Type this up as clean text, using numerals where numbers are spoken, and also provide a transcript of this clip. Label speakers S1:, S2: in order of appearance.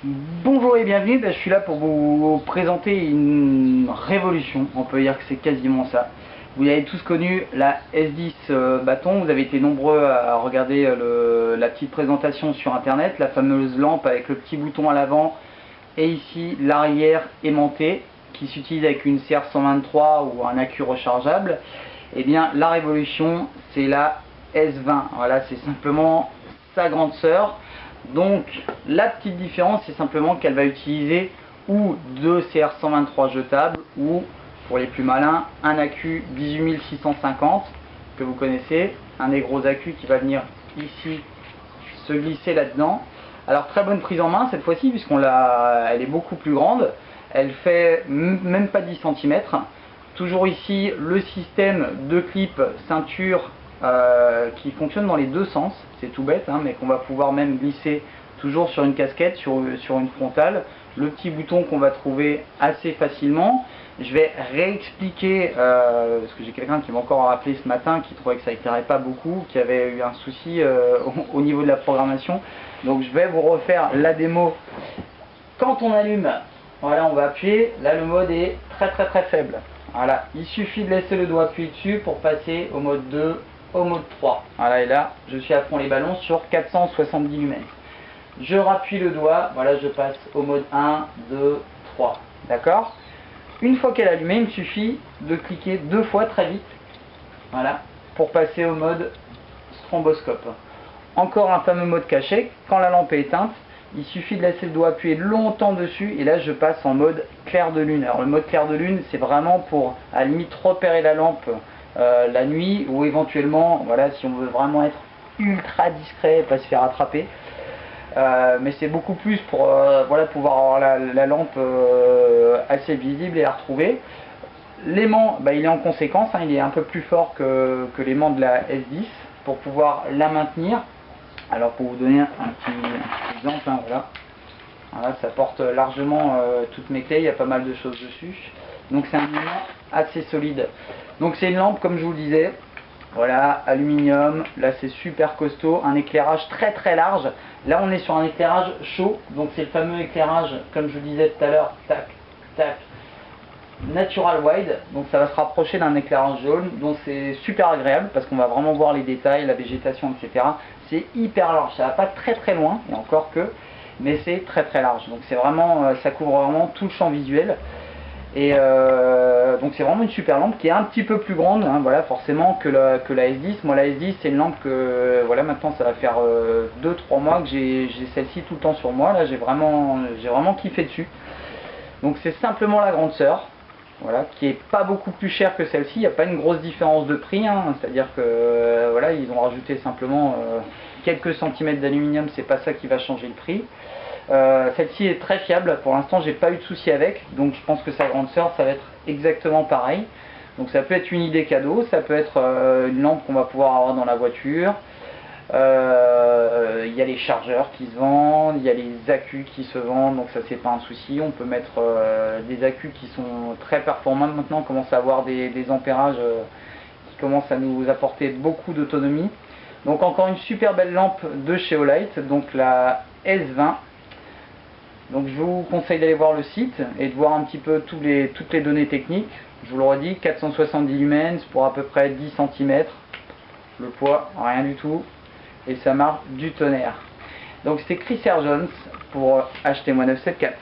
S1: Bonjour et bienvenue, je suis là pour vous présenter une révolution, on peut dire que c'est quasiment ça. Vous avez tous connu la S10 bâton, vous avez été nombreux à regarder la petite présentation sur internet, la fameuse lampe avec le petit bouton à l'avant et ici l'arrière aimanté qui s'utilise avec une CR123 ou un accu rechargeable. Et bien la révolution c'est la S20, voilà, c'est simplement sa grande sœur. Donc la petite différence c'est simplement qu'elle va utiliser ou deux CR123 jetables ou pour les plus malins un accu 18650 que vous connaissez, un des gros accus qui va venir ici se glisser là-dedans. Alors très bonne prise en main cette fois-ci elle est beaucoup plus grande, elle fait même pas 10 cm. Toujours ici le système de clip ceinture qui fonctionne dans les deux sens, c'est tout bête hein, mais qu'on va pouvoir même glisser toujours sur une casquette, sur une frontale. Le petit bouton qu'on va trouver assez facilement. Je vais réexpliquer, parce que j'ai quelqu'un qui m'a encore rappelé ce matin qui trouvait que ça éclairait pas beaucoup, qui avait eu un souci au niveau de la programmation. Donc je vais vous refaire la démo. Quand on allume, voilà, on va appuyer, là le mode est très faible. Voilà, il suffit de laisser le doigt appuyé dessus pour passer au mode 2, au mode 3. Voilà, et là, je suis à fond les ballons sur 470 lumens. Je rappuie le doigt, voilà, je passe au mode 1, 2, 3. D'accord? Une fois qu'elle est allumée, il me suffit de cliquer deux fois très vite. Voilà, pour passer au mode stroboscope. Encore un fameux mode caché, quand la lampe est éteinte, il suffit de laisser le doigt appuyé longtemps dessus et là je passe en mode clair de lune. Alors le mode clair de lune c'est vraiment pour à la limite repérer la lampe la nuit ou éventuellement voilà si on veut vraiment être ultra discret et pas se faire attraper. Mais c'est beaucoup plus pour voilà, pouvoir avoir la lampe assez visible et la retrouver. L'aimant il est en conséquence, hein, il est un peu plus fort que l'aimant de la S10 pour pouvoir la maintenir. Alors pour vous donner un petit exemple, hein, voilà, ça porte largement toutes mes clés, il y a pas mal de choses dessus. Donc c'est un aimant assez solide. Donc c'est une lampe comme je vous le disais, voilà, aluminium, là c'est super costaud, un éclairage très large. Là on est sur un éclairage chaud, donc c'est le fameux éclairage comme je vous disais tout à l'heure, tac, tac, natural wide, donc ça va se rapprocher d'un éclairage jaune, donc c'est super agréable parce qu'on va vraiment voir les détails, la végétation, etc. C'est hyper large, ça va pas très loin, et encore que, mais c'est très large, donc c'est vraiment, ça couvre vraiment tout le champ visuel. Et donc c'est vraiment une super lampe qui est un petit peu plus grande, hein, voilà, forcément que la S10. Moi la S10 c'est une lampe que voilà, maintenant ça va faire 2-3 mois que j'ai celle-ci tout le temps sur moi. Là j'ai vraiment kiffé dessus. Donc c'est simplement la grande sœur, voilà, qui est pas beaucoup plus chère que celle-ci. Il n'y a pas une grosse différence de prix, hein, c'est-à-dire que voilà, ils ont rajouté simplement quelques centimètres d'aluminium, c'est pas ça qui va changer le prix. Celle-ci est très fiable, pour l'instant j'ai pas eu de souci avec, donc je pense que sa grande sœur ça va être exactement pareil. Donc ça peut être une idée cadeau, ça peut être une lampe qu'on va pouvoir avoir dans la voiture. Il y a les chargeurs qui se vendent, il y a les accus qui se vendent, donc ça c'est pas un souci. On peut mettre des accus qui sont très performants maintenant, on commence à avoir des ampérages qui commencent à nous apporter beaucoup d'autonomie. Donc encore une super belle lampe de chez Olight, donc la S20. Donc je vous conseille d'aller voir le site et de voir un petit peu toutes les données techniques. Je vous le redis, 470 lumens pour à peu près 10 cm. Le poids, rien du tout. Et ça marche du tonnerre. Donc c'était Chris R. Jones pour Achetez-moi 974.